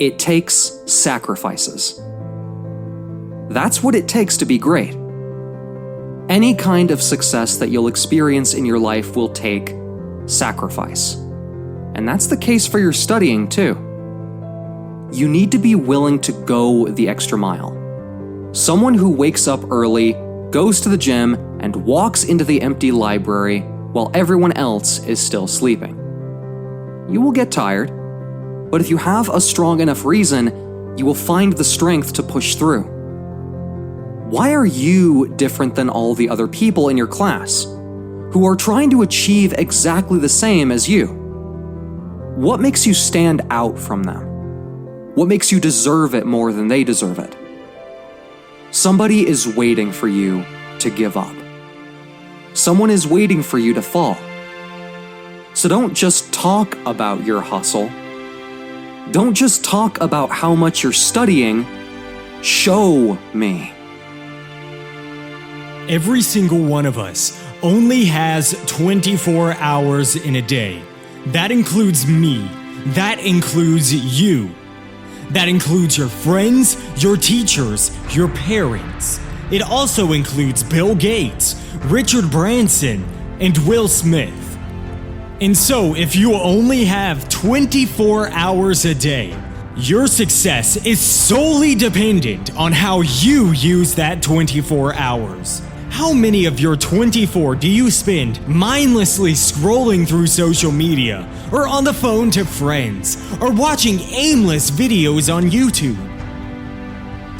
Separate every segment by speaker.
Speaker 1: It takes sacrifices. That's what it takes to be great. Any kind of success that you'll experience in your life will take sacrifice. And that's the case for your studying, too. You need to be willing to go the extra mile. Someone who wakes up early, goes to the gym, and walks into the empty library while everyone else is still sleeping. You will get tired, but if you have a strong enough reason, you will find the strength to push through. Why are you different than all the other people in your class who are trying to achieve exactly the same as you? What makes you stand out from them? What makes you deserve it more than they deserve it? Somebody is waiting for you to give up. Someone is waiting for you to fall. So don't just talk about your hustle. Don't just talk about how much you're studying. Show me.
Speaker 2: Every single one of us only has 24 hours in a day. That includes me. That includes you. That includes your friends, your teachers, your parents. It also includes Bill Gates, Richard Branson, and Will Smith. And so, if you only have 24 hours a day, your success is solely dependent on how you use that 24 hours. How many of your 24 do you spend mindlessly scrolling through social media, or on the phone to friends, or watching aimless videos on YouTube?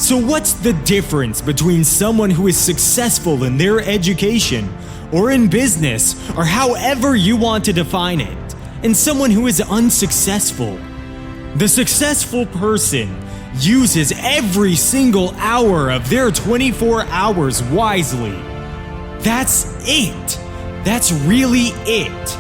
Speaker 2: So what's the difference between someone who is successful in their education, or in business, or however you want to define it, and someone who is unsuccessful? The successful person uses every single hour of their 24 hours wisely. That's it. That's really it.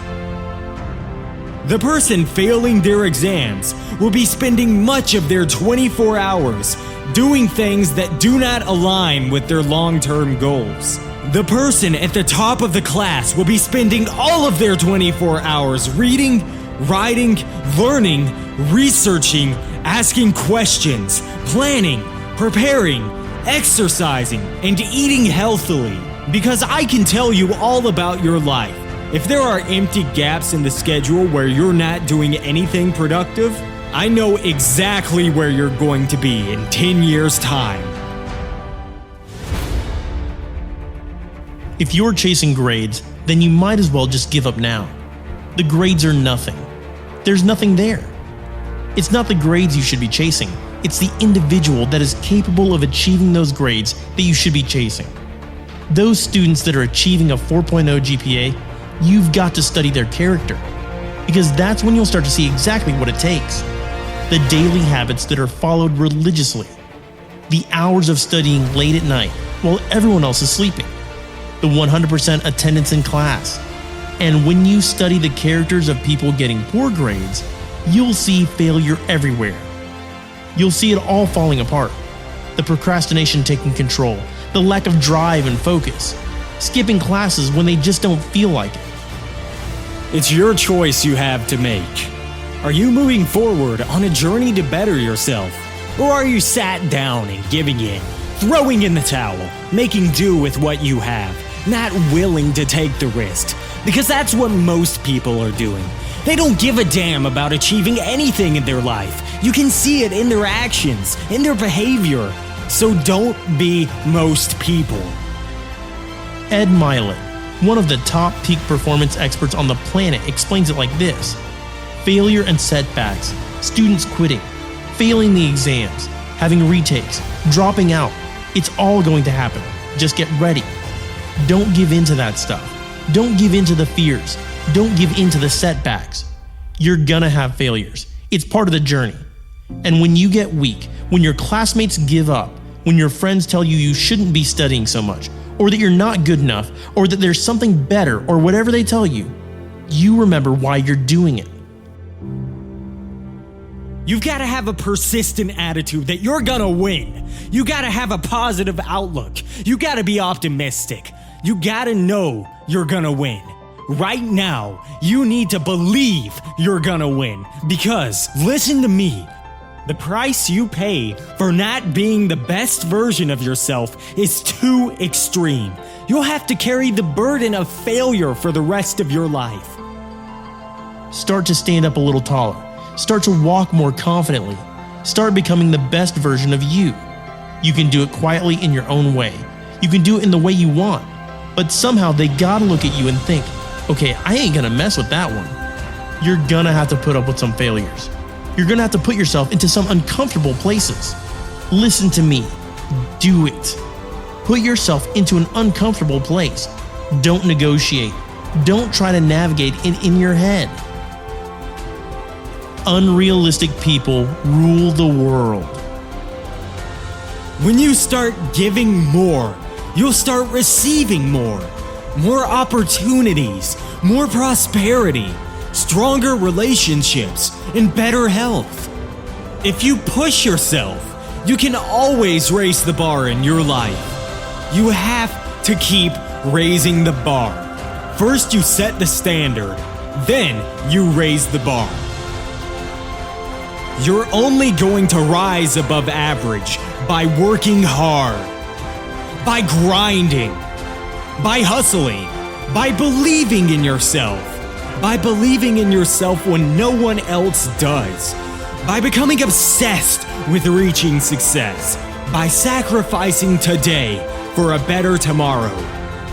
Speaker 2: The person failing their exams will be spending much of their 24 hours doing things that do not align with their long-term goals. The person at the top of the class will be spending all of their 24 hours reading, writing, learning, researching, asking questions, planning, preparing, exercising, and eating healthily. Because I can tell you all about your life. If there are empty gaps in the schedule where you're not doing anything productive, I know exactly where you're going to be in 10 years' time.
Speaker 3: If you're chasing grades, then you might as well just give up now. The grades are nothing. There's nothing there. It's not the grades you should be chasing. It's the individual that is capable of achieving those grades that you should be chasing. Those students that are achieving a 4.0 GPA, you've got to study their character. Because that's when you'll start to see exactly what it takes. The daily habits that are followed religiously. The hours of studying late at night while everyone else is sleeping. The 100% attendance in class. And when you study the characters of people getting poor grades, you'll see failure everywhere. You'll see it all falling apart. The procrastination taking control, the lack of drive and focus, skipping classes when they just don't feel like it.
Speaker 2: It's your choice you have to make. Are you moving forward on a journey to better yourself? Or are you sat down and giving in, throwing in the towel, making do with what you have, not willing to take the risk? Because that's what most people are doing. They don't give a damn about achieving anything in their life. You can see it in their actions, in their behavior. So don't be most people.
Speaker 3: Ed Mylett, one of the top peak performance experts on the planet, explains it like this. Failure and setbacks, students quitting, failing the exams, having retakes, dropping out. It's all going to happen. Just get ready. Don't give in to that stuff. Don't give in to the fears. Don't give in to the setbacks. You're gonna have failures. It's part of the journey. And when you get weak, when your classmates give up, when your friends tell you you shouldn't be studying so much, or that you're not good enough, or that there's something better, or whatever they tell you, you remember why you're doing it.
Speaker 2: You've got to have a persistent attitude that you're gonna win. You got to have a positive outlook. You got to be optimistic. You got to know you're gonna win. Right now, you need to believe you're gonna win. Because, listen to me, The price you pay for not being the best version of yourself is too extreme. You'll have to carry the burden of failure for the rest of your life.
Speaker 3: Start to stand up a little taller. Start to walk more confidently. Start becoming the best version of you. You can do it quietly in your own way. You can do it in the way you want. But somehow they gotta look at you and think, okay, I ain't gonna mess with that one. You're gonna have to put up with some failures. You're gonna have to put yourself into some uncomfortable places. Listen to me. Do it. Put yourself into an uncomfortable place. Don't negotiate. Don't try to navigate it in your head. Unrealistic people rule the world.
Speaker 2: When you start giving more, you'll start receiving more. More opportunities, more prosperity, stronger relationships, and better health. If you push yourself, you can always raise the bar in your life. You have to keep raising the bar. First you set the standard, then you raise the bar. You're only going to rise above average by working hard, by grinding, by hustling, by believing in yourself, by believing in yourself when no one else does, by becoming obsessed with reaching success, by sacrificing today for a better tomorrow,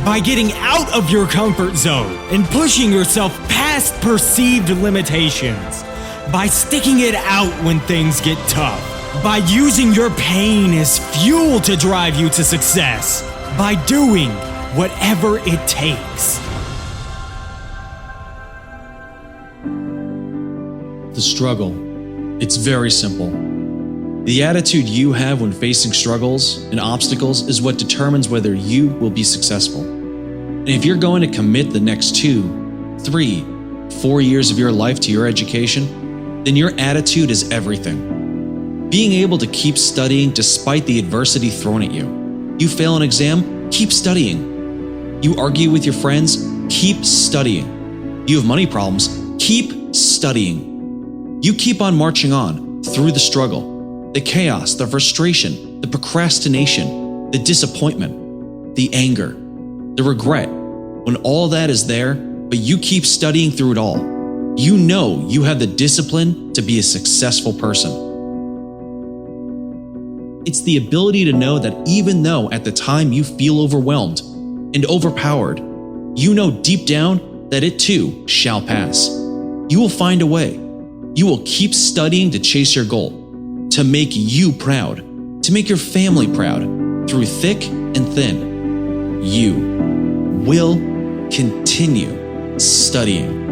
Speaker 2: by getting out of your comfort zone and pushing yourself past perceived limitations, by sticking it out when things get tough, by using your pain as fuel to drive you to success, by doing whatever it takes.
Speaker 4: The struggle. It's very simple. The attitude you have when facing struggles and obstacles is what determines whether you will be successful. And if you're going to commit the next 2, 3, 4 years of your life to your education, then your attitude is everything. Being able to keep studying despite the adversity thrown at you. You fail an exam, keep studying. You argue with your friends, keep studying. You have money problems, keep studying. You keep on marching on through the struggle, the chaos, the frustration, the procrastination, the disappointment, the anger, the regret. When all that is there, but you keep studying through it all, you know you have the discipline to be a successful person. It's the ability to know that even though at the time you feel overwhelmed and overpowered, you know deep down that it too shall pass. You will find a way. You will keep studying to chase your goal, to make you proud, to make your family proud, through thick and thin. You will continue studying.